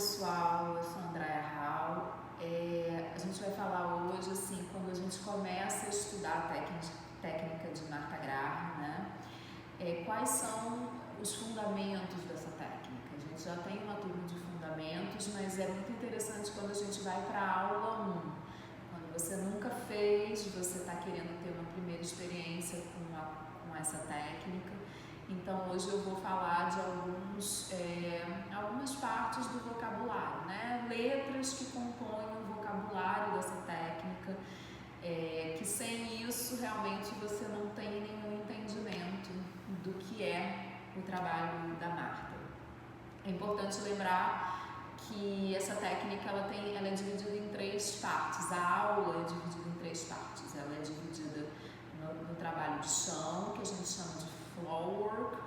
pessoal, eu sou a Andréa Rau. A gente vai falar hoje, assim, quando a gente começa a estudar a técnica de Martha Graham, né? Quais são os fundamentos dessa técnica? A gente já tem uma turma de fundamentos, mas é muito interessante quando a gente vai para a aula 1. Quando você nunca fez, você está querendo ter uma primeira experiência com essa técnica. Então hoje eu vou falar de algumas partes do vocabulário, né? Letras que compõem o vocabulário dessa técnica, que sem isso realmente você não tem nenhum entendimento do que é o trabalho da Martha. É importante lembrar que essa técnica ela é dividida em 3 partes. A aula é dividida em 3 partes. Ela é dividida no trabalho de chão, que a gente chama de floor work,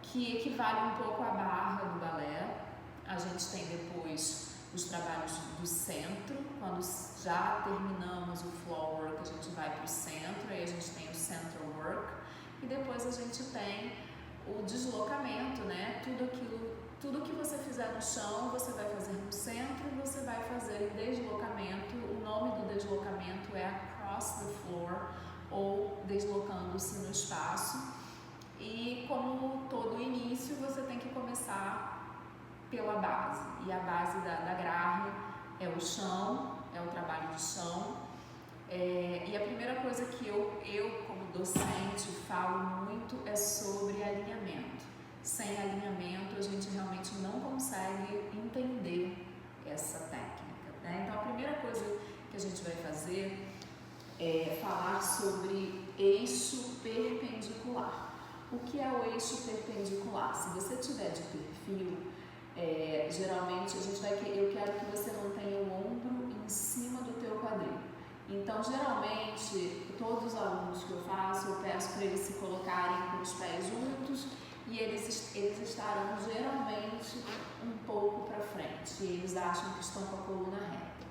que equivale um pouco à barra do balé. A gente tem depois os trabalhos do centro. Quando já terminamos o floor work, a gente vai para o centro, aí a gente tem o central work, e depois a gente tem o deslocamento, né? Tudo que você fizer no chão, você vai fazer no centro e você vai fazer em deslocamento. O nome do deslocamento é across the floor, ou deslocando-se no espaço. E como todo início, você tem que começar pela base. E a base da Graham é o chão, é o trabalho de chão. E a primeira coisa que eu como docente falo muito é sobre alinhamento. Sem alinhamento a gente realmente não consegue entender essa técnica, né? Então a primeira coisa que a gente vai fazer é falar sobre eixo perpendicular. O que é o eixo perpendicular? Se você tiver de perfil, geralmente eu quero que você mantenha o ombro em cima do teu quadril. Então, geralmente, todos os alunos que eu faço, eu peço para eles se colocarem com os pés juntos e eles estarão geralmente um pouco para frente. E eles acham que estão com a coluna reta.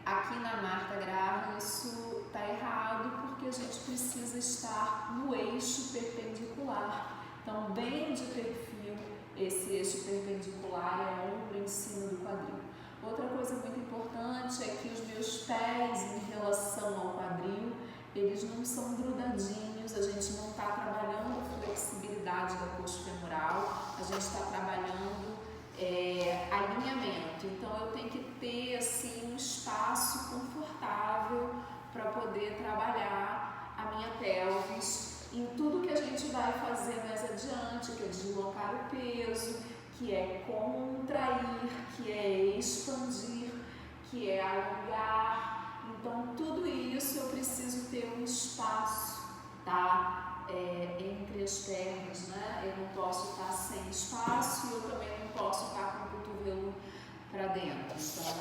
Aqui na Martha Graham isso está errado porque a gente precisa estar no eixo perpendicular. Então, bem de perfil, esse eixo perpendicular é ombro em cima do quadril. Outra coisa muito importante é que os meus pés em relação ao quadril, eles não são grudadinhos, a gente não está trabalhando a flexibilidade da coxa femoral, a gente está trabalhando alinhamento. Então eu tenho que ter assim um espaço confortável para poder trabalhar a minha pelvis em tudo que a gente vai fazer mais adiante, que é deslocar o peso, que é contrair, que é expandir, que é alongar. Então tudo isso eu preciso ter um espaço, tá? Entre as pernas, né? Eu não posso estar sem espaço e eu também não posso estar com o cotovelo para dentro. Então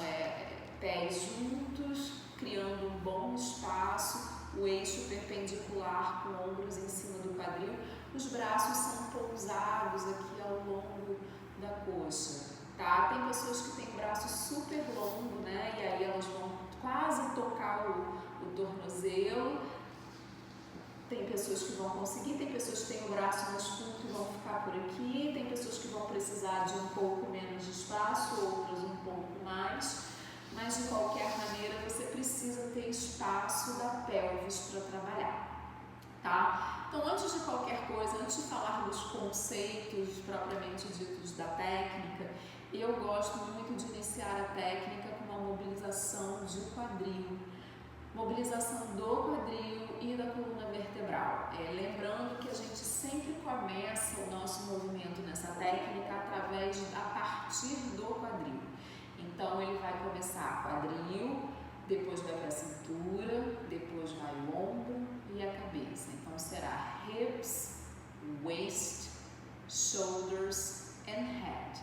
pés juntos, criando um bom espaço, o eixo perpendicular com ombros em cima do quadril. Os braços são pousados aqui ao longo da coxa, tá? Tem pessoas que têm braço super longo, né? E aí elas vão quase tocar o tornozelo. Tem pessoas que vão conseguir, tem pessoas que têm o braço mais curto e vão ficar por aqui, tem pessoas que vão precisar de um pouco menos de espaço, outras um pouco mais, mas de qualquer maneira você precisa ter espaço da pelvis para trabalhar, tá? Então antes de qualquer coisa, antes de falar dos conceitos propriamente ditos da técnica, eu gosto muito de iniciar a técnica com uma mobilização de quadril. Mobilização do quadril e da coluna vertebral. Lembrando que a gente sempre começa o nosso movimento nessa técnica a partir do quadril. Então ele vai começar quadril, depois vai para a cintura, depois vai o ombro e a cabeça. Então será hips, waist, shoulders and head.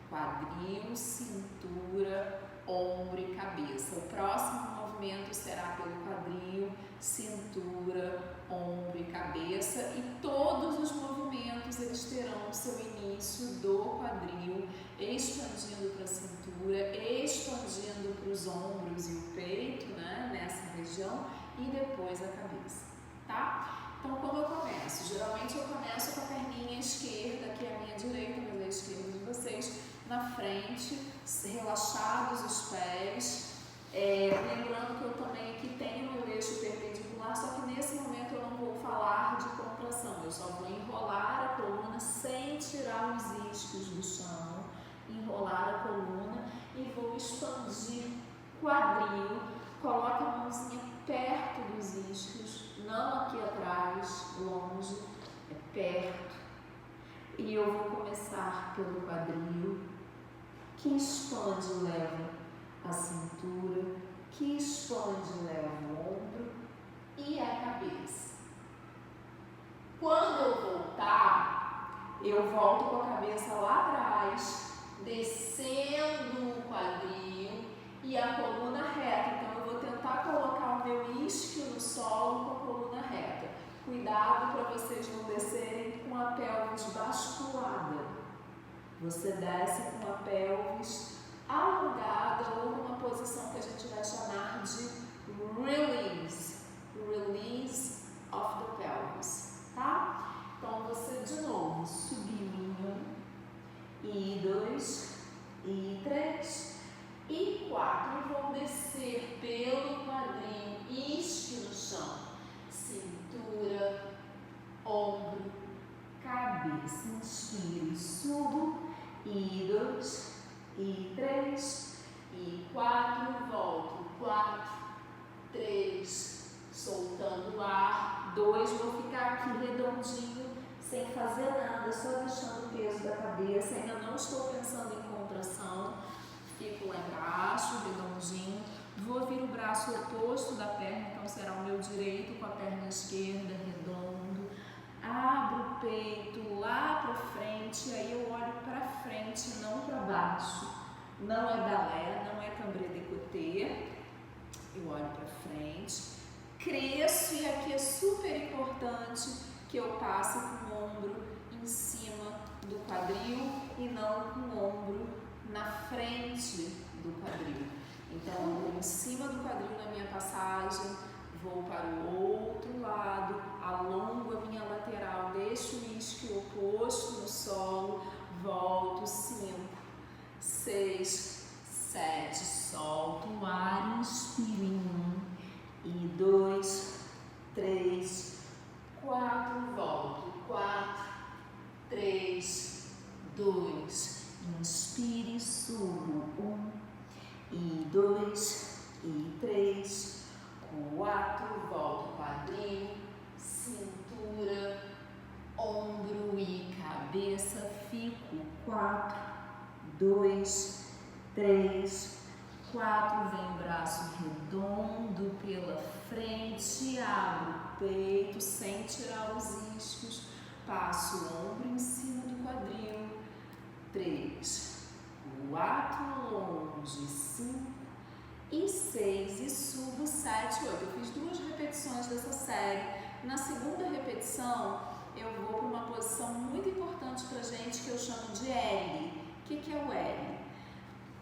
Quadril, cintura, ombro e cabeça. O próximo movimento será pelo quadril, cintura, ombro e cabeça, e todos os movimentos eles terão o seu início do quadril, expandindo para a cintura, expandindo para os ombros e o peito, né, nessa região, e depois a cabeça, tá? Então quando eu começo, geralmente eu começo com a perninha esquerda, que é a minha direita, mas é a esquerda de vocês, na frente, relaxados os pés. Lembrando que eu também aqui tenho meu eixo perpendicular, só que nesse momento eu não vou falar de contração, eu só vou enrolar a coluna sem tirar os isquios do chão, enrolar a coluna e vou expandir quadril, coloca a mãozinha perto dos isquios, não aqui atrás, longe, é perto. E eu vou começar pelo quadril, que expande e leva a cintura, que expande e leva o ombro e a cabeça. Quando eu voltar, eu volto com a cabeça lá atrás, descendo o quadril e a coluna reta. Então eu vou tentar colocar o meu isquio no solo com a coluna reta. Cuidado para vocês não descerem com a pelvis basculada. Você desce com a pelvis alongada ou numa posição que a gente vai chamar de release. Release of the pelvis, tá? Então você de novo subiu em 1, e 2, e 3, e 4. E vou descer pelo quadril, isquio no chão, cintura, ombro, cabeça. Inspiro e subo, e 2, e 3, e 4, volto, 4, 3, soltando o ar, 2, vou ficar aqui redondinho, sem fazer nada, só deixando o peso da cabeça, ainda não estou pensando em contração, fico lá embaixo, redondinho, vou vir o braço oposto da perna, então será o meu direito com a perna esquerda, redondo, abro o peito lá para frente, aí eu olho para frente, não para baixo, não é balé, não é cambré décolleté, eu olho para frente, cresço e aqui é super importante que eu passe com o ombro em cima do quadril e não com o ombro na frente do quadril. Então, ombro em cima do quadril na minha passagem, vou para o outro lado, alongo a minha lateral, deixo o isquio oposto no solo, volto, 5, 6, 7, solto o ar, inspiro em 1, e 2, 3, 4, volto, 4, 3, 2, inspire e subo, 1, e 2, e 3, 4, volto, quadril, cintura, ombro e cabeça, fico, 4, 2, 3, 4, vem o braço redondo pela frente, abro o peito sem tirar os isquios, passo o ombro em cima do quadril, 3, 4, longe, 5 e 6 e subo, 7, 8. Eu fiz 2 repetições dessa série. Na segunda repetição, eu vou para uma posição muito importante pra gente que eu chamo de L. O que é o L?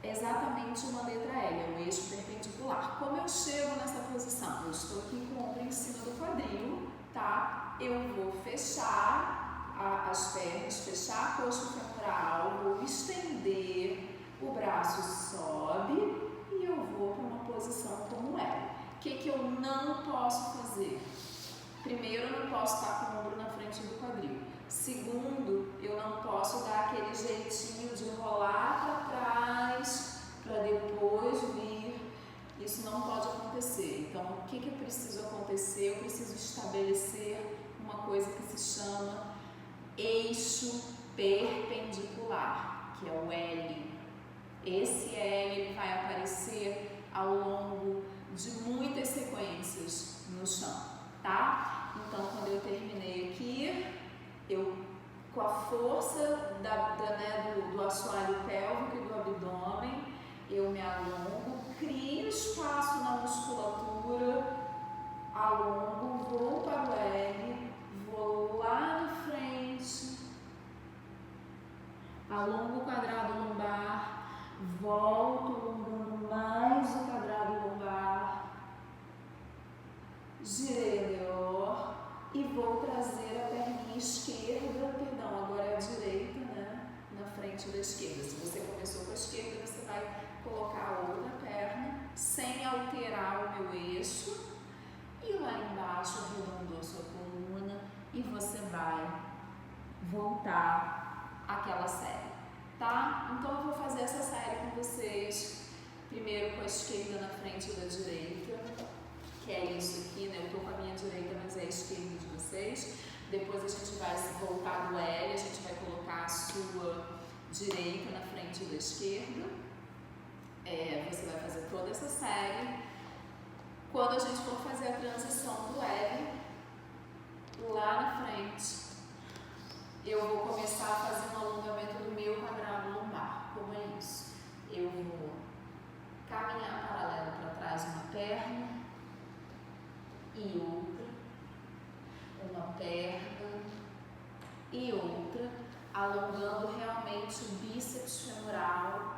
É exatamente uma letra L, é o eixo perpendicular. Como eu chego nessa posição? Eu estou aqui com o ombro em cima do quadril, tá? Eu vou fechar as pernas, fechar a coxa femoral, vou estender, o braço sobe e eu vou para uma posição como L. O que eu não posso fazer? Primeiro, eu não posso estar com o ombro na frente do quadril. Segundo, eu não posso dar aquele jeitinho de rolar para trás, para depois vir. Isso não pode acontecer. Então, o que eu preciso acontecer? Eu preciso estabelecer uma coisa que se chama eixo perpendicular, que é o L. Esse L ele vai aparecer ao longo de muitas sequências no chão, tá? Então, quando eu terminei aqui, eu, com a força do assoalho pélvico e do abdômen, eu me alongo, crio espaço na musculatura, alongo, vou para o L, vou lá na frente, alongo o quadrado lombar, volto alongando mais o quadrado lombar, girei melhor e vou trazer a perninha esquerda, perdão, agora é a direita, né, na frente da esquerda. Se você começou meu eixo e lá embaixo arredondou sua coluna e você vai voltar àquela série, tá? Então eu vou fazer essa série com vocês, primeiro com a esquerda na frente da direita, que é isso aqui, né? Eu tô com a minha direita, mas é a esquerda de vocês. Depois a gente vai se voltar do L, a gente vai colocar a sua direita na frente da esquerda. Você vai fazer toda essa série. Quando a gente for fazer a transição do L, lá na frente, eu vou começar a fazer um alongamento do meu quadrado lombar. Como é isso? Eu vou caminhar paralelo para trás uma perna e outra, uma perna e outra, alongando realmente o bíceps femoral,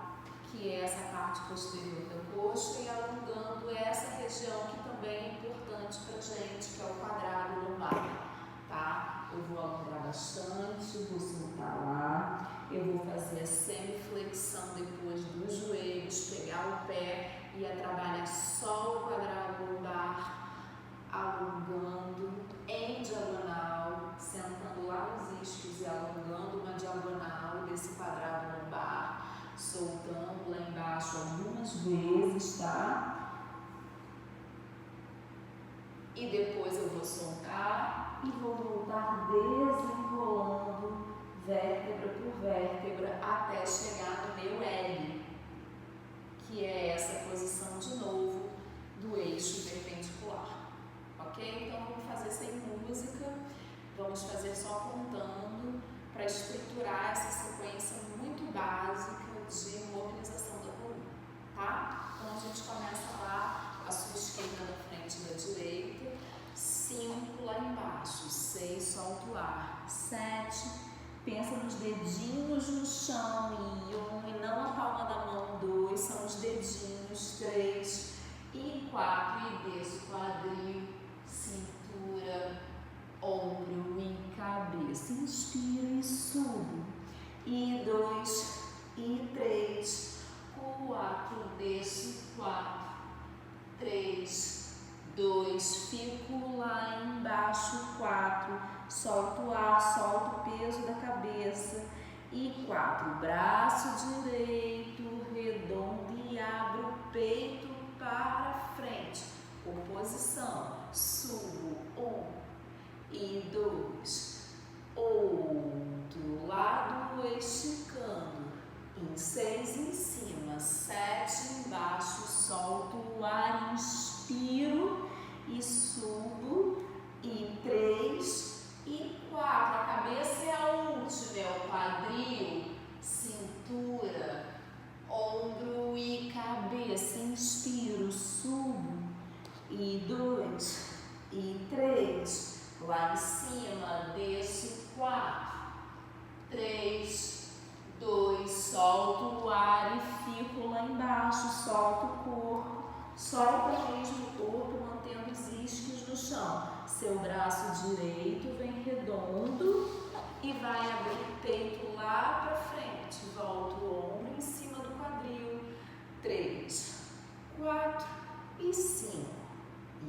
que é essa parte posterior da coxa, e alongando essa região que também é importante pra gente, que é o quadrado lombar, tá? Eu vou alongar bastante, vou soltar lá, eu vou fazer a semiflexão depois dos joelhos, pegar o pé e trabalhar só o quadrado lombar, alongando em diagonal, sentando lá nos isquios e alongando uma diagonal desse quadrado lombar, soltando lá embaixo algumas vezes, tá? E depois eu vou soltar e vou voltar desenrolando vértebra por vértebra até chegar no meu L, que é essa posição de novo do eixo perpendicular, ok? Então vamos fazer sem música, vamos fazer só contando para estruturar essa sequência muito básica de mobilização da coluna, tá? Então a gente começa lá, a sua esquerda na frente da direita, 5 lá embaixo, 6, solta o ar, 7, pensa nos dedinhos no chão, e 1, e não a palma da mão, 2, são os dedinhos, 3, e 4, e desço, quadril, cintura, ombro e cabeça, inspira e subo, e 2, e 3, 4, desço, 4, 3, 2, fico lá embaixo, 4, solto o ar, solto o peso da cabeça, e 4, braço direito, redondo e abro o peito para frente, oposição, subo, 1 e 2, outro lado esticando, em 6 em cima, 7 embaixo, solto o ar, inspiro e subo, e 3 e 4, a cabeça é a última, é o quadril, cintura, ombro e cabeça, inspiro, subo, e 2 e 3, lá em cima, desço, 4, 3, 2, solto o ar e fico lá embaixo, solto o corpo, solta mesmo o corpo, mantendo os isquios no chão. Seu braço direito vem redondo e vai abrir o peito lá para frente, volta o ombro em cima do quadril, 3, 4 e 5,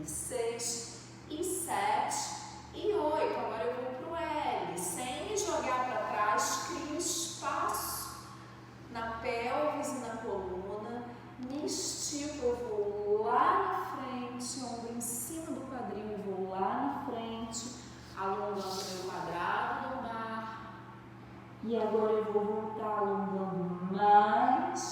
e 6, e 7, e 8, agora eu vou para o L, sem me jogar para trás, crio espaço na pelvis e na coluna, me estico, eu vou lá na frente, ombro em cima do quadril, eu vou lá na frente, alongando meu quadrado lombar, e agora eu vou voltar alongando mais,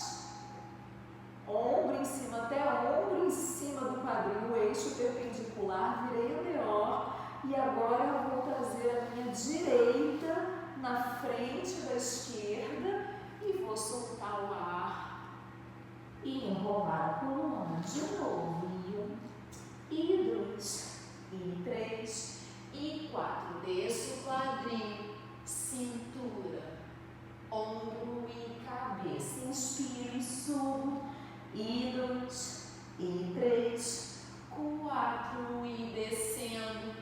ombro em cima, até ombro em cima do quadril, eixo perpendicular, virei o melhor, e agora eu vou trazer a minha direita na frente da esquerda e vou soltar o ar e enrolar a coluna de novo, e 2, e 3, e 4, desço o quadril, cintura, ombro e cabeça, inspiro e subo, e 2, e 3, 4, e descendo,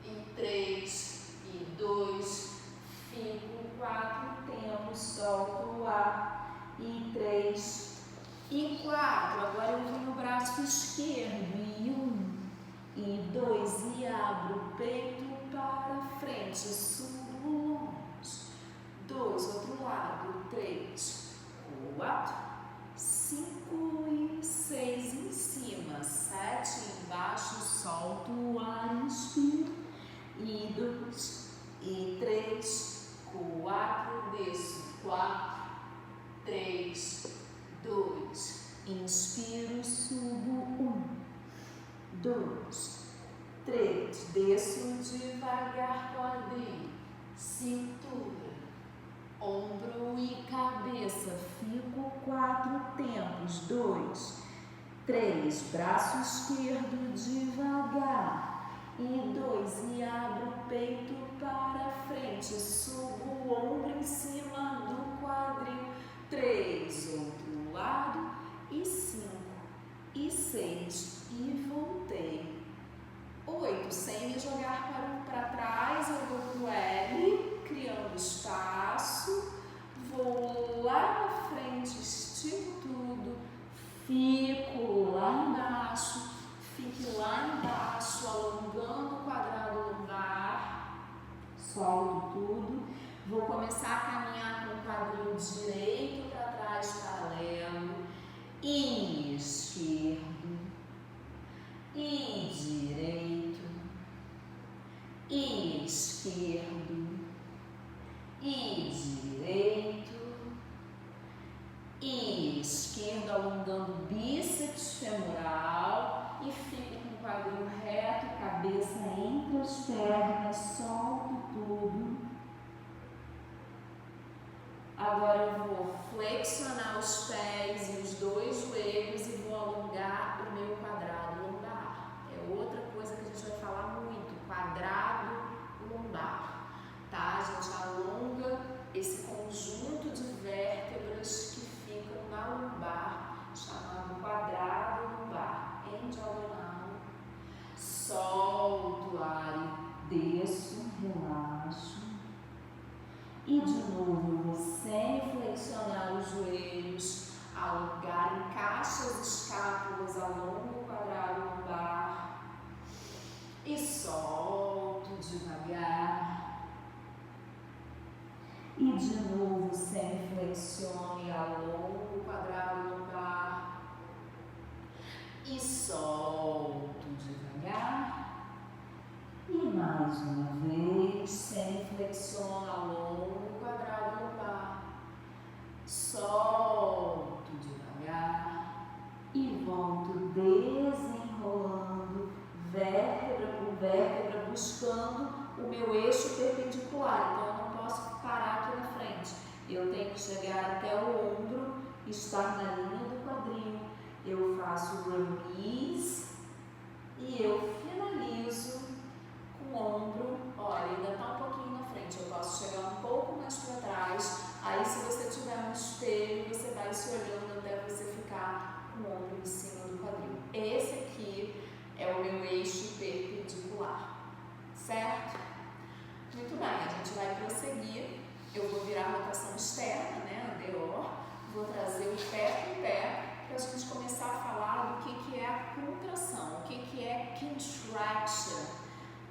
e 3, e 2, fico 4 tempos, solto o ar, e 3, e 4, agora eu vou no braço esquerdo, e abro o peito para frente, subo longe. 2, outro lado. 3, 4, 5 e 6 em cima. 7 embaixo, solto o ar, inspiro. E 2, e 3, 4, desço. 4, 3, 2, inspiro, subo. 1, 2, 3, desço devagar, quadril, cintura, ombro e cabeça. Fico 4 tempos. 2, 3, braço esquerdo devagar. E 2, e abro o peito para frente. Subo o ombro em cima do quadril. 3, outro lado. E 5, e 6, e voltei. 8, sem me jogar para trás, eu vou pro L, criando espaço. Vou lá na frente, estico tudo. Fico lá embaixo. Fique lá embaixo, alongando o quadrado lombar. Solto tudo. Vou começar a caminhar com o quadril direito para trás, paralelo. E esquerdo. E direito. E esquerdo. E direito. E esquerdo, alongando o bíceps femoral. E fico com o quadril reto, cabeça entre as pernas, solto tudo. Agora eu vou flexionar os pés e os 2 joelhos e vou alongar o meu quadrado lombar. É outra coisa que a gente vai falar muito, quadrado lombar, tá? A gente alonga esse conjunto de vértebras que ficam na lombar, chamado quadrado lombar. Em diagonal, solto o ar e desço, relaxo. E de novo, eu vou semi-flexionar os joelhos, alongar, encaixa as escápulas, alongo o quadrado lombar. E solto devagar. E de novo, semi-flexiono e alongo o quadrado lombar. E solto devagar. E mais uma vez, semi-flexiono, alongo o quadrado lombar. Solto devagar. E volto desenrolando, vértebra por vértebra, buscando o meu eixo perpendicular. Então, eu não posso parar aqui na frente. Eu tenho que chegar até o ombro, estar na linha do quadril. Eu faço o release e eu finalizo com o ombro. Olha, ainda está um pouquinho na frente, eu posso chegar um pouco mais para trás. Aí, se você tiver um espelho, você vai se olhando até você ficar com o ombro em cima do quadril. Esse aqui é o meu eixo perpendicular, certo? Muito bem, a gente vai prosseguir. Eu vou virar a rotação externa, né, anterior. Vou trazer o pé com o pé, para a gente começar a falar do que é a contração, o que é contraction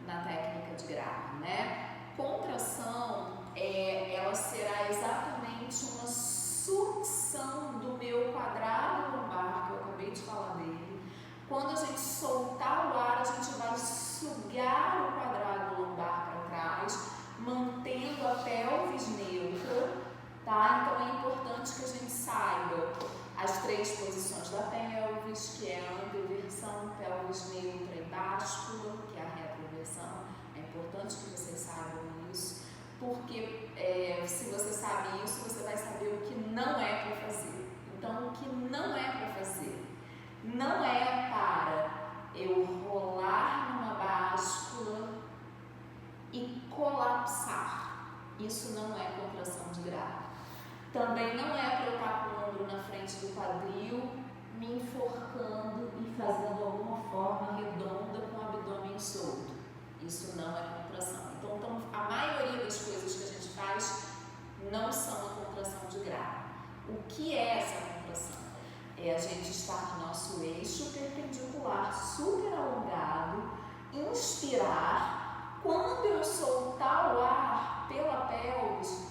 na técnica de grave, né? Contração, ela será exatamente uma sucção do meu quadrado lombar, que eu acabei de falar dele. Quando a gente soltar o ar, a gente vai sugar o quadrado lombar para trás, mantendo a pelvis neutra, tá? Então é importante que a gente saiba as 3 posições da pelvis, que é a anteversão, pelvis neutra e báscula, que é a retroversão. É importante que vocês saibam isso, porque se você sabe isso, você vai saber o que não é para fazer. Então, o que não é para fazer? Não é para eu rolar numa báscula e colapsar. Isso não é contração de grave. Também não é para eu estar com o ombro na frente do quadril, me enforcando e fazendo alguma forma redonda com o abdômen solto. Isso não é contração. Então, a maioria das coisas que a gente faz não são a contração de grave. O que é essa contração? É a gente estar no nosso eixo perpendicular super alongado, inspirar. Quando eu soltar o ar pela pelvis,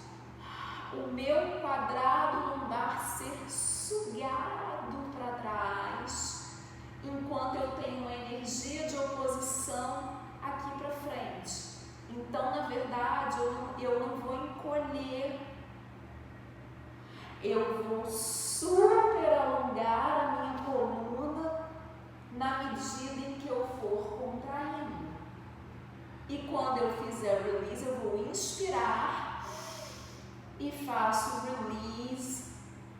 o meu quadrado lombar ser sugado para trás, enquanto eu tenho uma energia de oposição aqui para frente. Então, na verdade, eu não vou encolher, eu vou super alongar a minha coluna na medida em que eu for contraindo. E quando eu fizer release, eu vou inspirar e faço release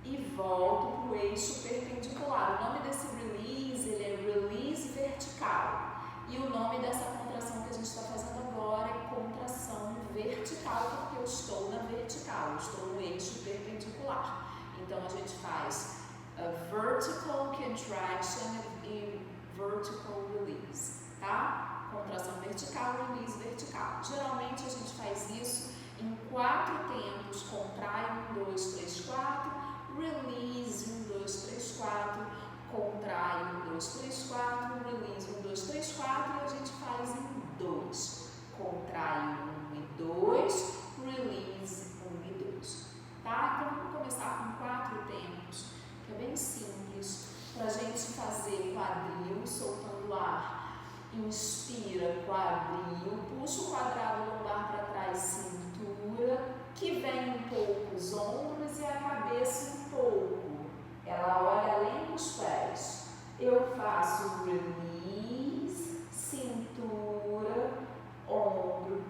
e volto para o eixo perpendicular. O nome desse release, ele é release vertical. E o nome dessa contração que a gente está fazendo agora é contração vertical, porque eu estou na vertical, eu estou no eixo perpendicular. Então a gente faz a vertical contraction e vertical release, tá? Contração vertical, release vertical. Geralmente a gente faz isso em 4 tempos. Contrai 1, 2, 3, 4, release 1, 2, 3, 4, contrai 1, 2, 3, 4, release 1, 2, 3, 4 e a gente faz em 2. Contrai 1 e 2, release 1 e 2. Tá? Então vamos começar com 4 tempos, que é bem simples, para a gente fazer quadril, soltando o ar. Inspira, quadril, puxa o quadrado lombar para trás, cintura, que vem um pouco os ombros e a cabeça um pouco. Ela olha além dos pés. Eu faço release, cintura, ombro,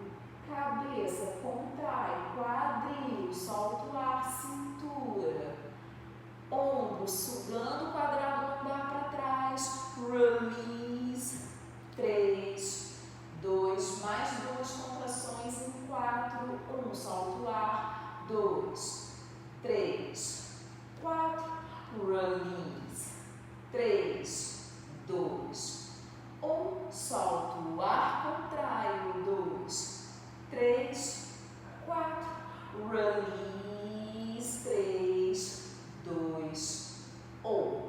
cabeça, contrai, quadril, solta o ar, cintura, ombro, sugando o quadrado lombar para trás, release, 3, 2, mais 2 contrações em 4, 1, solta o ar, 2, 3, 4, release, 3, 2, 1, solta o ar, contrai, 2, 3, 4, release, 3, 2, 1.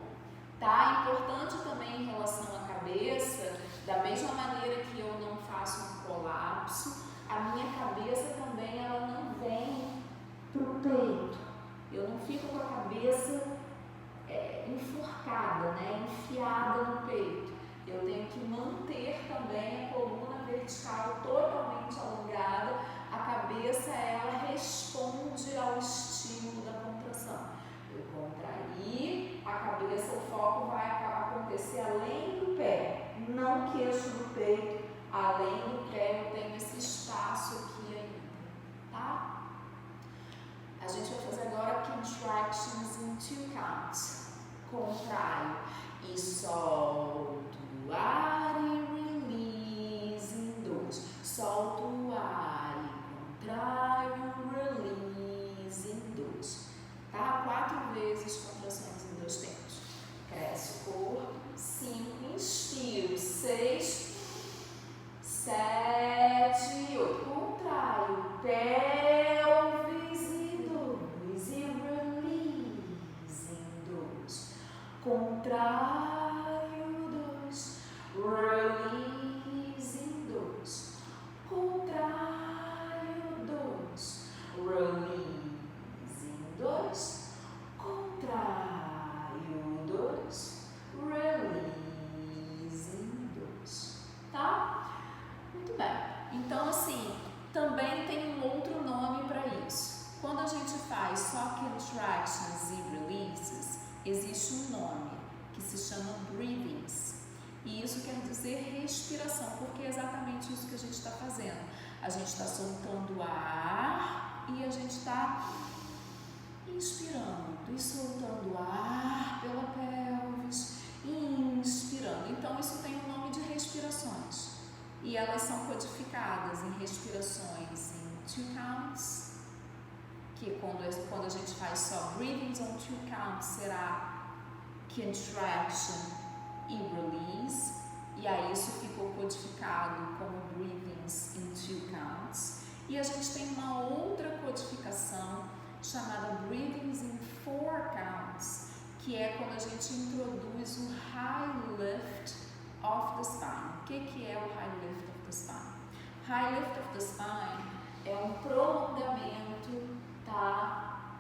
Tá? Importante também em relação à cabeça, da mesma maneira que eu não faço um colapso, a minha cabeça também ela não vem pro peito. Eu não fico com a cabeça enforcada, né? Enfiada no peito. Eu tenho que manter também a coluna vertical totalmente alongada. A cabeça, ela responde ao estímulo da contração. Eu contrair, a cabeça, o foco vai acontecer além do pé, não queixo do peito, além do pé eu tenho esse espaço aqui ainda, tá? A gente vai fazer agora contractions in 2 counts. Contraio e solto o ar e release em 2. Solto o ar e contraio, release em 2. Tá? 4 vezes contrações em 2 tempos. Cresce o corpo. 5, inspiro. 6, 7, 8. Contraio, pelvis e 2. E release em 2. Contraio, 2. Release em 2. Contraio, 2. Release em 2. Contraio, 2. Release em 2. Tá? Muito bem. Então, assim, também tem um outro nome para isso. Quando a gente faz só contractions e releases, existe um nome que se chama breathings. E isso quer dizer respiração, porque é exatamente isso que a gente está fazendo. A gente está soltando ar e a gente está inspirando e soltando ar pela pelvis, inspirando. Então, isso tem um nome de respirações. E elas são codificadas em respirações em 2 counts, que quando a gente faz só breathings on 2 counts, será contraction e release, e aí isso ficou codificado como breathings in 2 counts. E a gente tem uma outra codificação chamada breathings in 4 counts, que é quando a gente introduz o high lift of the Spine. O que é o High Lift of the Spine? High Lift of the Spine é um prolongamento, tá,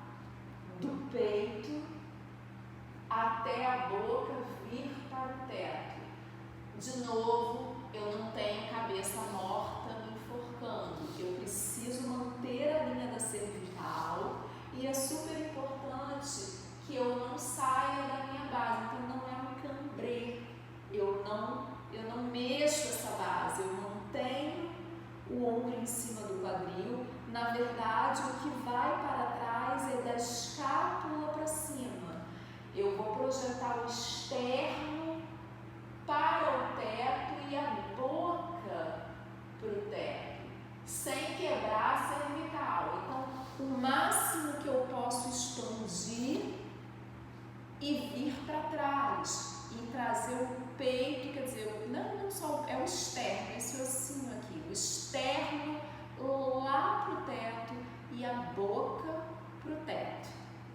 do peito até a boca vir para o teto. De novo, eu não tenho cabeça morta me enforcando. Eu preciso manter a linha da cervical e é super importante que eu não saia da minha base. Então não é um cambrê. Eu não mexo essa base. Eu mantenho o ombro em cima do quadril. Na verdade, o que vai para trás é da escápula para cima. Eu vou projetar o externo para o teto e a boca para o teto, sem quebrar a cervical. Então, o máximo que eu posso expandir e vir para trás e trazer o peito, quer dizer, não só é o externo, esse ossinho aqui, o externo lá para o teto e a boca para o teto,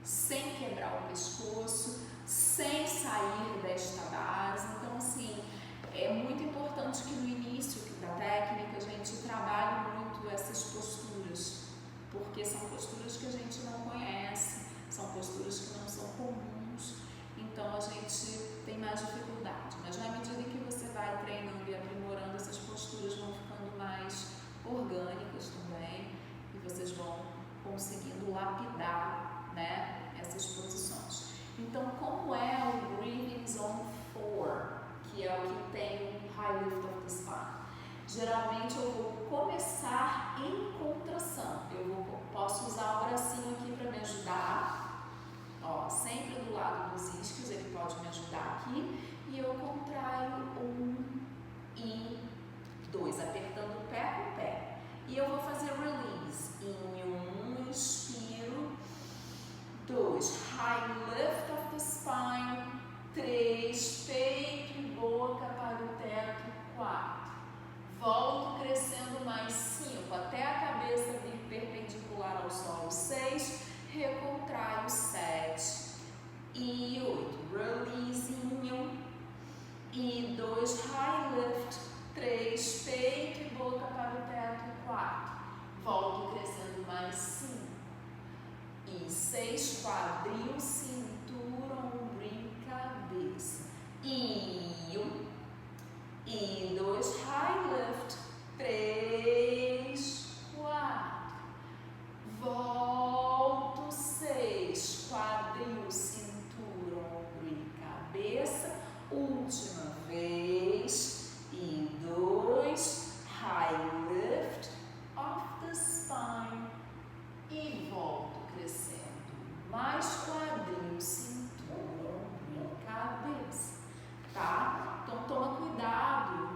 sem quebrar o pescoço, sem sair desta base. Então, assim, é muito importante que no início da técnica a gente trabalhe muito essas posturas, porque são posturas que a gente não conhece, são posturas que não são comuns, então a gente tem mais dificuldade. Mas na medida que você vai treinando e aprimorando, essas posturas vão ficando mais orgânicas também e vocês vão conseguindo lapidar, né, essas posições. Então, como é o Breathing Zone 4, que é o que tem o High Lift of the Spine? Geralmente eu vou começar em contração. Posso usar o bracinho aqui para me ajudar, ó, sempre do lado dos isquios, ele pode me ajudar aqui, e eu contraio 1 e 2, apertando o pé com o pé. E eu vou fazer release. Em 1, inspiro. 2, High Lift of the Spine. 3, peito e boca para o teto. 4, volto crescendo mais. 5, até a cabeça vir perpendicular ao solo. 6, recontraio. 7 e 8, releasinho. E 2, High Lift. 3, peito e boca para o teto. 4, volto crescendo mais. 5 e 6, quadril, cintura, ombrinho, cabeça. E 1 e 2, High Lift. 3, 4, volto. 6, quadril, cintura, ombrinho, cabeça. Última vez. E 2, High Lift of the Spine. E volto crescendo. Mais quadril, cintura, ombro e cabeça. Tá? Então toma cuidado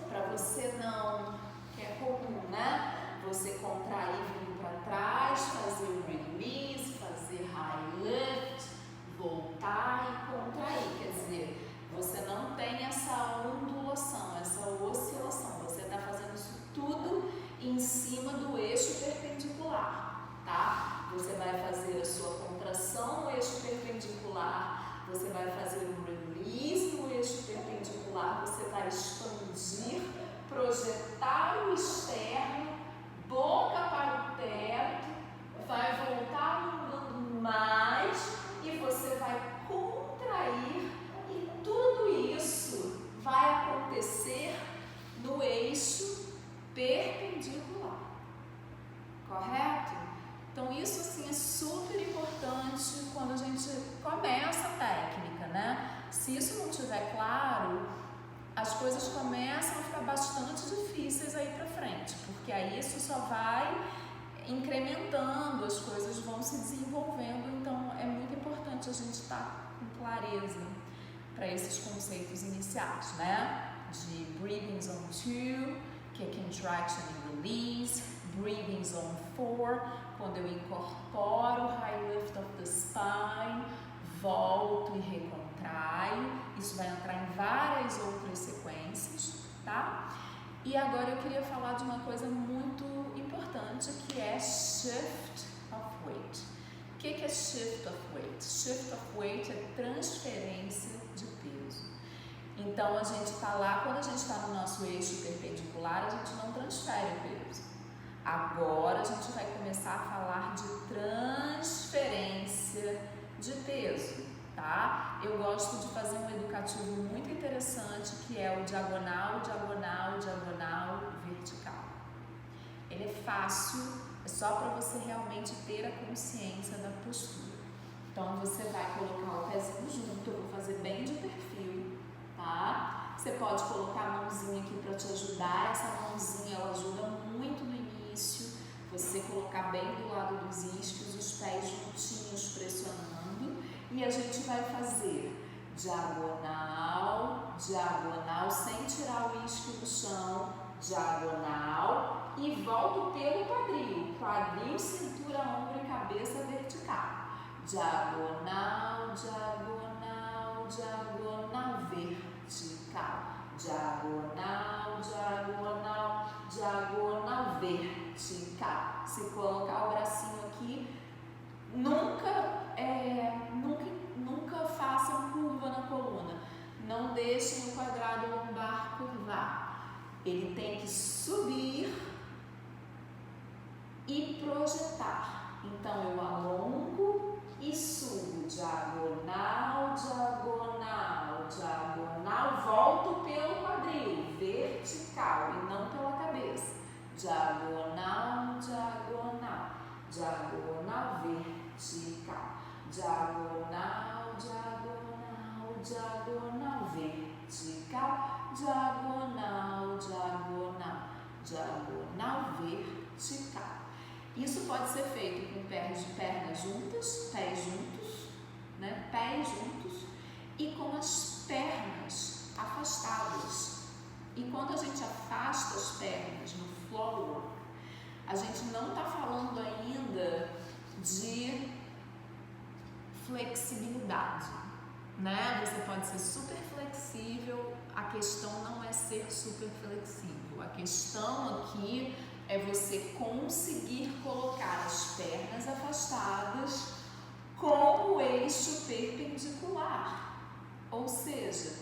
para você não, que é comum, né? Você contrair vindo para trás, fazer o release, fazer high lift, voltar e contrair. Quer dizer, você não tem essa ondulação, essa oscilação. Você está fazendo isso tudo em cima do eixo perpendicular, tá? Você vai fazer a sua contração no eixo perpendicular, você vai fazer um release no eixo perpendicular, você vai expandir, projetar o externo, boca para o teto, vai voltar alongando mais e você vai contrair, e tudo isso vai acontecer no eixo perpendicular, correto? Então isso assim é super importante quando a gente começa a técnica, né? Se isso não estiver claro, as coisas começam a ficar bastante difíceis aí pra frente, porque aí isso só vai incrementando, as coisas vão se desenvolvendo, então é muito importante a gente estar com clareza para esses conceitos iniciais, né? De Breathing Zone 2, que é Contraction and Release, Breathing Zone 4, quando eu incorporo o High Lift of the Spine, volto e recontraio. Isso vai entrar em várias outras sequências, tá? E agora eu queria falar de uma coisa muito importante, que é Shift of Weight. O que é Shift of Weight? Shift of Weight é transferência de peso. Então a gente está lá, quando a gente está no nosso eixo perpendicular, a gente não transfere o peso. Agora a gente vai começar a falar de transferência de peso, tá? Eu gosto de fazer um educativo muito interessante, que é o diagonal, diagonal, diagonal, vertical. Ele é fácil, é só para você realmente ter a consciência da postura. Então você vai colocar o pezinho junto, eu vou fazer bem de perfil, tá? Você pode colocar a mãozinha aqui para te ajudar, essa mãozinha ela ajuda muito no início, você colocar bem do lado dos isquios, os pés juntinhos pressionando, e a gente vai fazer diagonal, diagonal, sem tirar o isquio do chão, diagonal, e volto pelo quadril, quadril, cintura, ombro e cabeça vertical. Diagonal, diagonal, diagonal, vertical. Diagonal, diagonal, diagonal, vertical. Se colocar o bracinho aqui, nunca façam curva na coluna. Não deixem o quadrado lombar curvar. Ele tem que subir e projetar. Então eu alongo e subo, diagonal, diagonal, diagonal, volto pelo quadril, vertical e não pela cabeça. Diagonal, diagonal, diagonal, vertical, diagonal, diagonal, diagonal, vertical, diagonal, diagonal, diagonal, vertical. Isso pode ser feito com pernas juntas, pés juntos, né? Pés juntos e com as pernas afastadas. E quando a gente afasta as pernas no floor work, a gente não está falando ainda de flexibilidade, né? Você pode ser super flexível, a questão não é ser super flexível. A questão aqui é você conseguir colocar as pernas afastadas com o eixo perpendicular. Ou seja,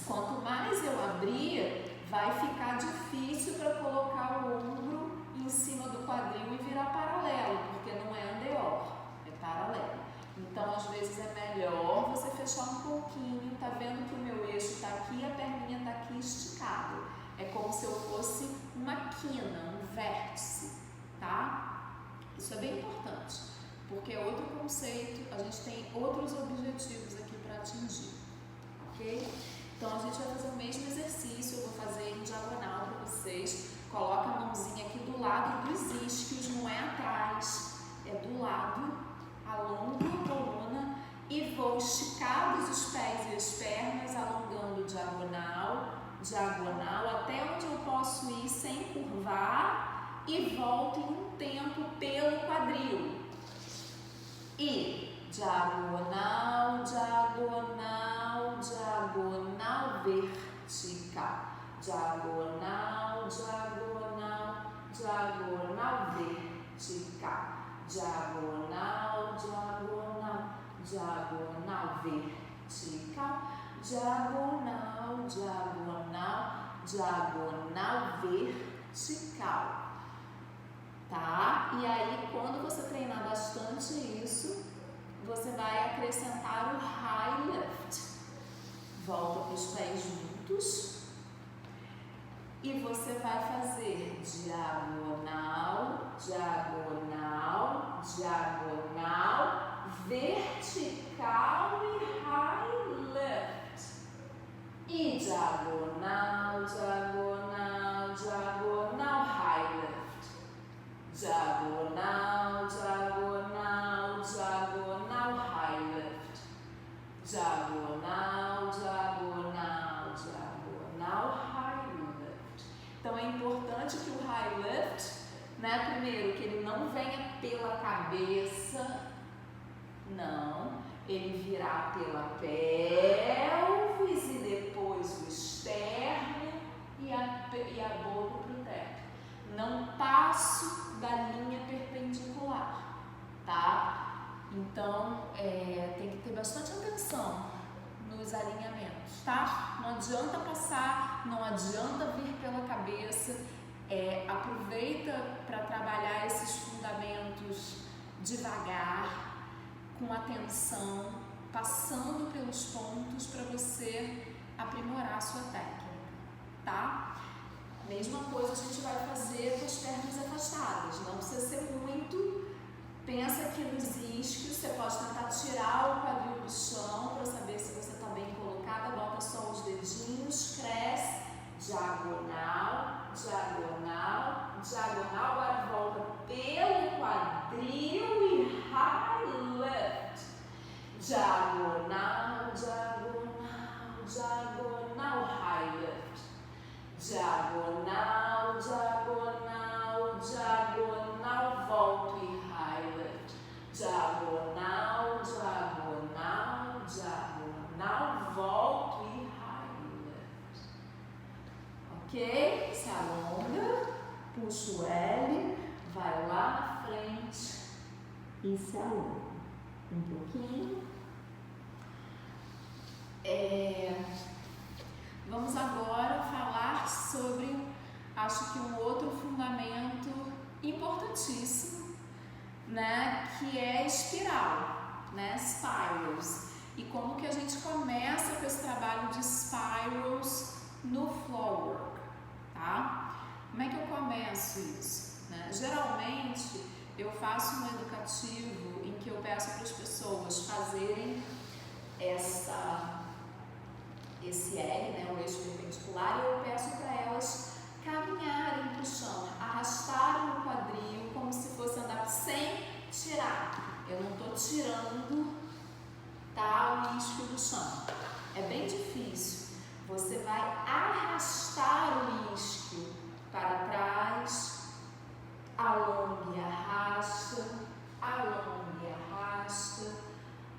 quanto mais eu abrir, vai ficar difícil para colocar o ombro em cima do quadril e virar paralelo, porque não é andeor, é paralelo. Então, às vezes é melhor você fechar um pouquinho, tá vendo que o meu eixo está aqui e a perninha está aqui esticada. É como se eu fosse uma quina, um vértice, tá? Isso é bem importante, porque é outro conceito, a gente tem outros objetivos aqui para atingir, ok? Então a gente vai fazer o mesmo exercício, eu vou fazer em diagonal para vocês. Coloca a mãozinha aqui do lado dos isquios, não é atrás, é do lado, alongo a coluna e vou esticados os pés e as pernas, alongando diagonal, diagonal, até onde eu posso ir sem curvar e volto em um tempo pelo quadril. E diagonal, diagonal, diagonal, vertical. Diagonal, diagonal, diagonal, vertical. Diagonal, diagonal, diagonal, vertical. Diagonal, diagonal, diagonal, vertical. Tá? E aí, quando você treinar bastante isso, você vai acrescentar o high lift. Volta com os pés juntos e você vai fazer diagonal, diagonal, diagonal, vertical e high lift. E diagonal, diagonal, diagonal, high lift. Diagonal, diagonal, diagonal, high lift. Diagonal, diagonal, diagonal, high lift. Então é importante que o high lift, né, primeiro, que ele não venha pela cabeça, não, ele virá pela pelvis e depois o externo e a boca para o teto. Não passo da linha perpendicular, tá? Então, tem que ter bastante atenção nos alinhamentos, tá? Não adianta passar, não adianta vir pela cabeça, aproveita para trabalhar esses fundamentos devagar, com atenção, passando pelos pontos para você aprimorar a sua técnica, tá? Mesma coisa a gente vai fazer com as pernas afastadas, não precisa ser muito. Pensa aqui nos isquios, você pode tentar tirar o quadril do chão para saber se você está bem colocada, bota só os dedinhos, cresce, diagonal, diagonal, diagonal, agora volta pelo quadril e high lift, diagonal, diagonal, diagonal, high lift, diagonal, diagonal, diagonal, volto e diagonal, diagonal, diagonal, volto e high lift. Ok? Se alonga, puxa o L, vai lá na frente e se alonga. Um pouquinho. Vamos agora falar sobre, acho que um outro fundamento importantíssimo, né, que é espiral, né, spirals, e como que a gente começa com esse trabalho de spirals no floor work, tá? Como é que eu começo isso, né? Geralmente eu faço um educativo em que eu peço para as pessoas fazerem esse L, né, o eixo perpendicular, e eu peço para elas caminharem para o chão, arrastarem o quadril como se fosse andar sem tirar. Eu não estou tirando, tá, o isquio do chão. É bem difícil. Você vai arrastar o isquio para trás, alonga e arrasta, alonga e arrasta,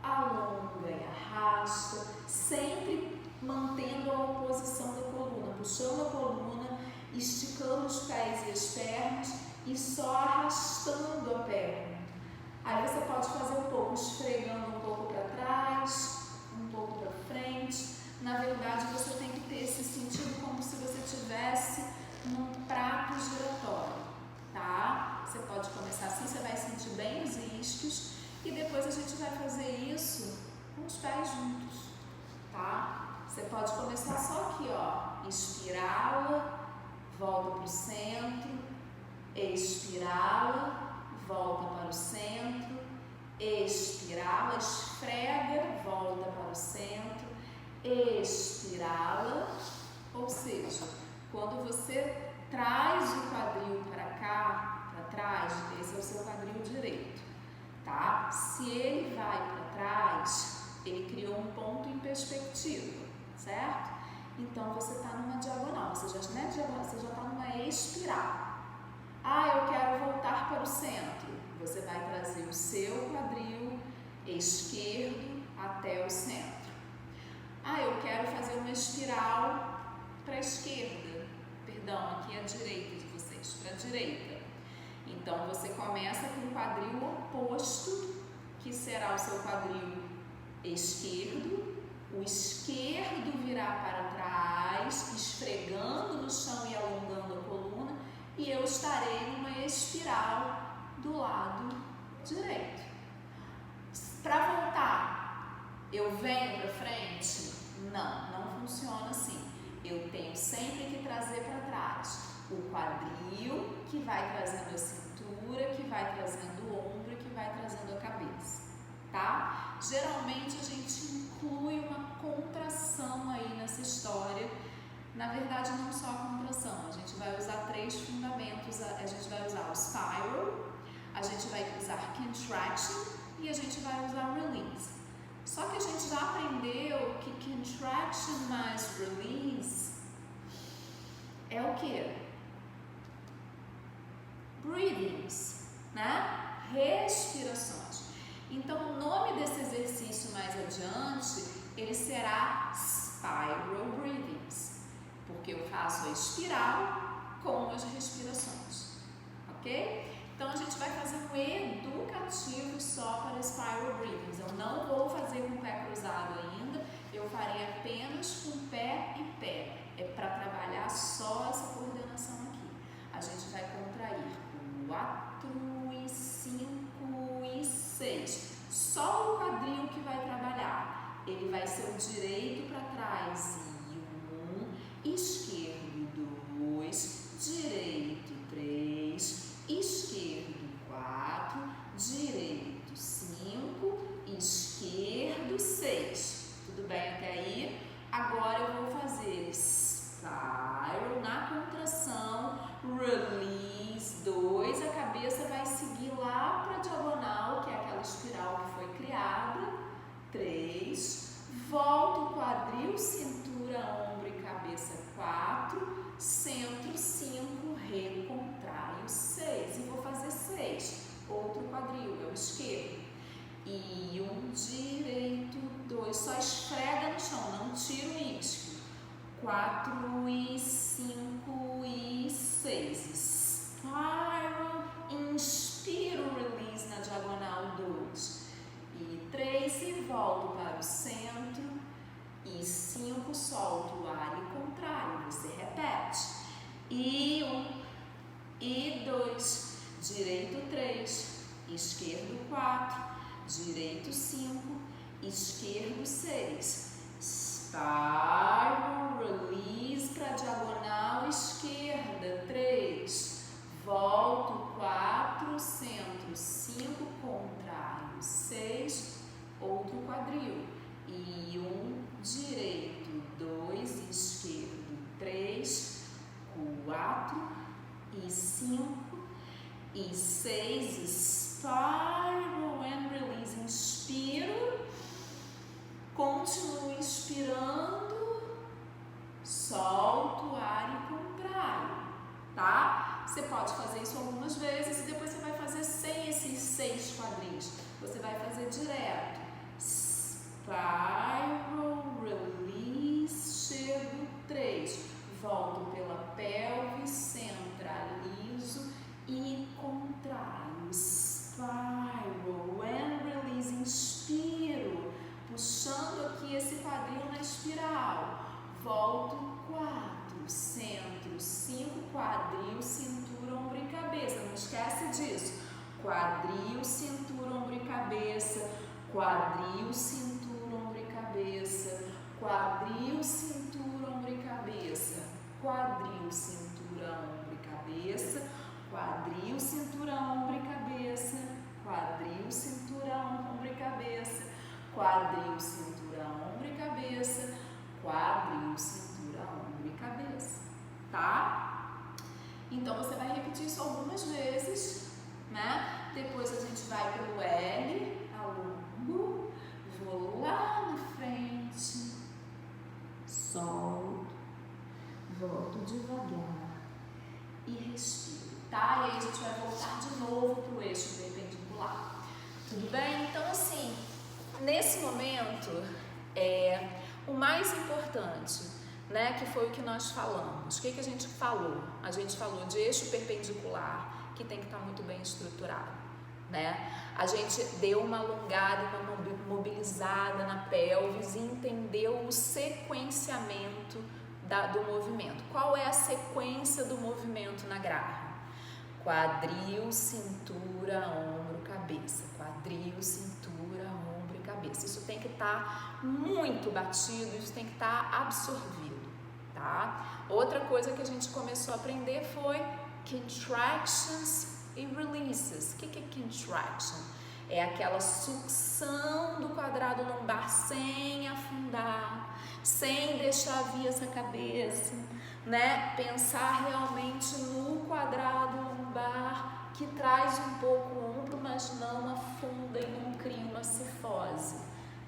alonga e arrasta, sempre mantendo a oposição da coluna, puxando a coluna, esticando os pés e as pernas e só arrastando a perna. Aí você pode fazer um pouco esfregando um pouco para trás, um pouco para frente. Na verdade, você tem que ter esse sentido como se você estivesse num prato giratório, tá? Você pode começar assim, você vai sentir bem os isquios e depois a gente vai fazer isso com os pés juntos, tá? Você pode começar só aqui, ó, inspirá-la, volta para o centro, expirá-la, volta para o centro, expirá-la, esfrega, volta para o centro, expirá-la, ou seja, quando você traz o quadril para cá, para trás, esse é o seu quadril direito, tá? Se ele vai para trás, ele criou um ponto em perspectiva, certo? Então você está numa diagonal, você já não é diagonal, você já está numa espiral. Ah, eu quero voltar para o centro. Você vai trazer o seu quadril esquerdo até o centro. Ah, eu quero fazer uma espiral para a esquerda. Perdão, aqui é a direita de vocês, para a direita. Então você começa com o quadril oposto, que será o seu quadril esquerdo. O esquerdo virá para trás, esfregando no chão e alongando a coluna, e eu estarei numa espiral do lado direito. Para voltar, eu venho para frente? Não, não funciona assim. Eu tenho sempre que trazer para trás o quadril, que vai trazendo a cintura, que vai trazendo o ombro e que vai trazendo a cabeça, tá? Geralmente a gente inclui uma contração aí nessa história. Na verdade, não só a contração, a gente vai usar 3 fundamentos. A gente vai usar o spiral, a gente vai usar contraction e a gente vai usar release. Só que a gente já aprendeu que contraction mais release é o quê? Breathings, né? Respirações. Então, o nome desse exercício mais adiante, ele será Spiral Breathings, porque eu faço a espiral com as respirações, ok? Então, a gente vai fazer um educativo só para Spiral Breathings. Eu não vou fazer com o pé cruzado ainda, eu farei só o quadril que vai trabalhar. Ele vai ser o direito para trás e 1, esquerdo 2, direito 3, esquerdo 4, direito 5, esquerdo 6. Tudo bem até aí? Agora eu vou fazer spiral na contração, release 2, a cabeça vai seguir lá para a diagonal, que é aquela espiral que foi criada, 3, volta o quadril, cintura, ombro e cabeça, 4, centro, 5, recontrai o 6, e vou fazer 6, outro quadril, é o esquerdo, e 1, direito, 2, só esfrega no chão, não tira o isquio, 4 e 5 e 6, spiral, inspiro, release na diagonal 2, e 3 e volto para o centro, e 5, solto o ar e contrário, você repete, e 1, e 2, direito 3, esquerdo 4, direito 5, esquerdo 6, spiral, release para a diagonal esquerda, 3, volto 4, centro 5, contrário 6, outro quadril, e 1, direito 2, esquerdo 3, 4 e 5 e 6, spiral and release, inspiro, continuo inspirando, solto o ar e contrário, tá? Você pode fazer isso algumas vezes e depois você vai fazer sem esses 6 quadris, você vai fazer direto, spiral, release, chego 3, volto pela pelve, centralizo e contraio, spiral and release, inspiro, puxando aqui esse quadril na espiral, volto 4, centro 5, quadril, cintura, ombro e cabeça, não esquece disso, quadril, cintura, ombro e cabeça, quadril, cintura, ombro e cabeça, quadril, cintura, ombro e cabeça, quadril, cintura, ombro e cabeça, quadril, cintura, ombro e cabeça, quadril, cintura, ombro e cabeça, quadril, cintura, ombro e cabeça, quadril, cintura, ombro e cabeça, tá? Então você vai repetir isso algumas vezes, né? Depois a gente vai pelo L, alongo, vou lá na frente, solto, volto devagar e respiro, tá? E aí a gente vai voltar de novo pro eixo perpendicular, tudo bem? Então assim, nesse momento, o mais importante, né, que foi o que nós falamos. O que a gente falou? A gente falou de eixo perpendicular, que tem que estar muito bem estruturado, né? A gente deu uma alongada, uma mobilizada na pelvis e entendeu o sequenciamento do movimento. Qual é a sequência do movimento na Graham? Quadril, cintura, ombro, cabeça. Quadril, cintura, ombro e cabeça. Isso tem que estar muito batido, isso tem que estar absorvido, tá? Outra coisa que a gente começou a aprender foi contractions e releases. O que é contraction? É aquela sucção do quadrado lombar sem afundar, sem deixar vir essa cabeça, né? Pensar realmente no quadrado lombar que traz um pouco o ombro, mas não afunda e não cria uma cifose,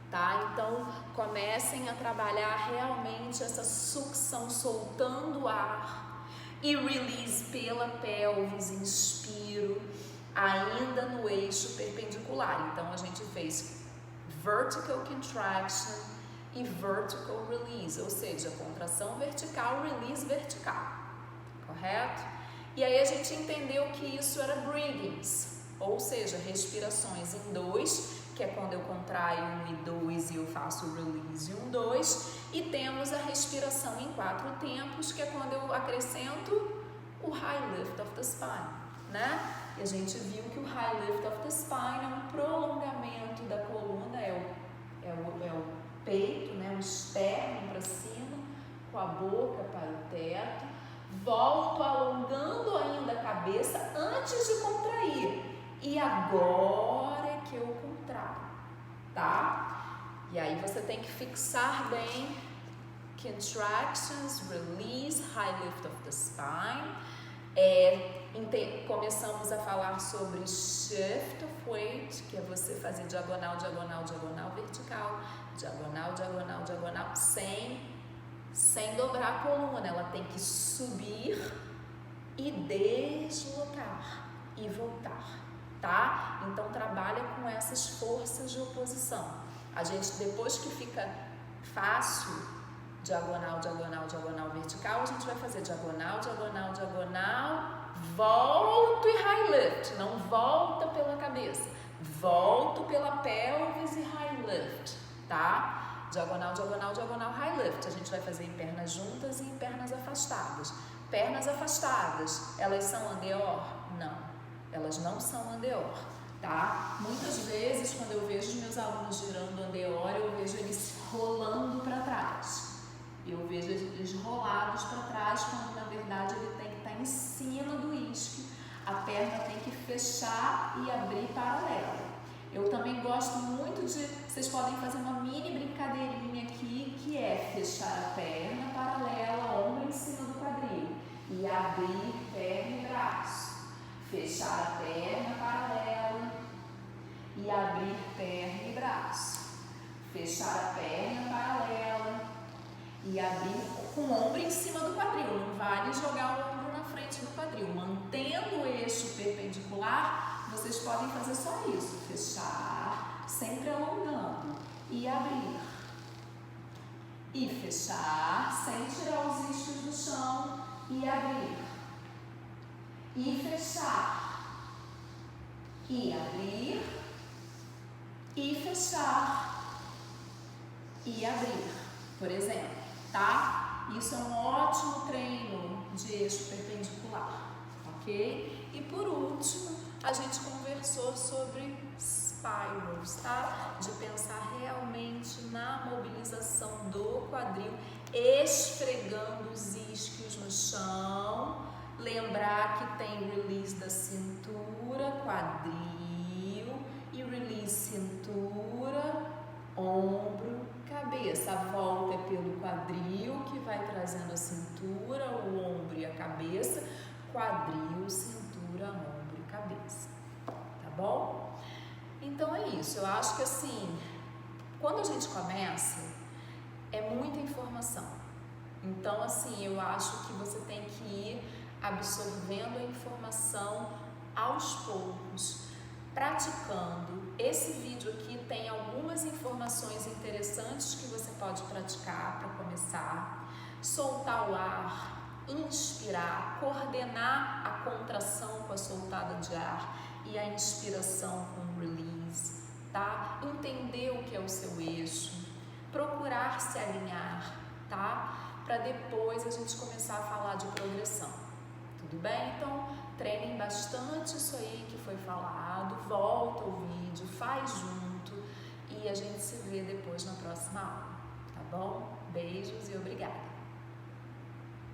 tá? Então comecem a trabalhar realmente essa sucção, soltando o ar, e release pela pelvis, inspiro, ainda no eixo perpendicular. Então a gente fez vertical contraction e vertical release, ou seja, contração vertical, release vertical, correto? E aí a gente entendeu que isso era breathings, ou seja, respirações em 2, que é quando eu contraio 1 e 2 e eu faço o release 1, 2, e temos a respiração em 4 tempos, que é quando eu acrescento o high lift of the spine, né? E a gente viu que o high lift of the spine é um prolongamento da boca para o teto, volto alongando ainda a cabeça antes de contrair. E agora é que eu contraio, tá? E aí você tem que fixar bem contractions, release, high lift of the spine. Começamos a falar sobre shift of weight, que é você fazer diagonal, diagonal, diagonal, vertical, diagonal, diagonal, diagonal, sem dobrar a coluna. Ela tem que subir e deslocar e voltar, tá? Então trabalha com essas forças de oposição. A gente, depois que fica fácil, diagonal, diagonal, diagonal, vertical, a gente vai fazer diagonal, diagonal, diagonal, volto e high lift. Não volta pela cabeça, volto pela pelvis e high lift, tá? Diagonal, diagonal, diagonal, high lift. A gente vai fazer em pernas juntas e em pernas afastadas. Pernas afastadas, elas são andeor? Não, elas não são andeor, tá? Muitas vezes, quando eu vejo os meus alunos girando andeor, eu vejo eles rolando para trás. Eu vejo eles rolados para trás, quando na verdade ele tem que estar em cima do isquio. A perna tem que fechar e abrir paralela. Eu também gosto muito de... Vocês podem fazer uma mini brincadeirinha aqui, que é fechar a perna paralela, ombro em cima do quadril. E abrir perna e braço. Fechar a perna paralela e abrir perna e braço. Fechar a perna paralela e abrir com o ombro em cima do quadril. Não vale jogar o ombro na frente do quadril. Mantendo o eixo perpendicular, vocês podem fazer só isso. Fechar, sempre alongando. E abrir. E fechar, sem tirar os isquios do chão. E abrir. E fechar. E abrir. E fechar. E abrir. Por exemplo. Tá? Isso é um ótimo treino de eixo perpendicular, ok? E por último, a gente conversou sobre spirals, tá? De pensar realmente na mobilização do quadril, esfregando os isquios no chão. Lembrar que tem release da cintura, quadril, e release cintura, ombro, cabeça. A volta é pelo quadril, que vai trazendo a cintura, o ombro e a cabeça. Quadril, cintura, ombro e cabeça. Tá bom? Então é isso. Eu acho que assim, quando a gente começa, é muita informação. Então assim, eu acho que você tem que ir absorvendo a informação aos poucos, praticando. Esse vídeo aqui tem algumas informações interessantes que você pode praticar para começar. Soltar o ar, inspirar, coordenar a contração com a soltada de ar e a inspiração com o release, tá? Entender o que é o seu eixo, procurar se alinhar, tá? Para depois a gente começar a falar de progressão. Tudo bem? Então, treinem bastante isso aí que foi falado, volta o vídeo, faz junto e a gente se vê depois na próxima aula, tá bom? Beijos e obrigada!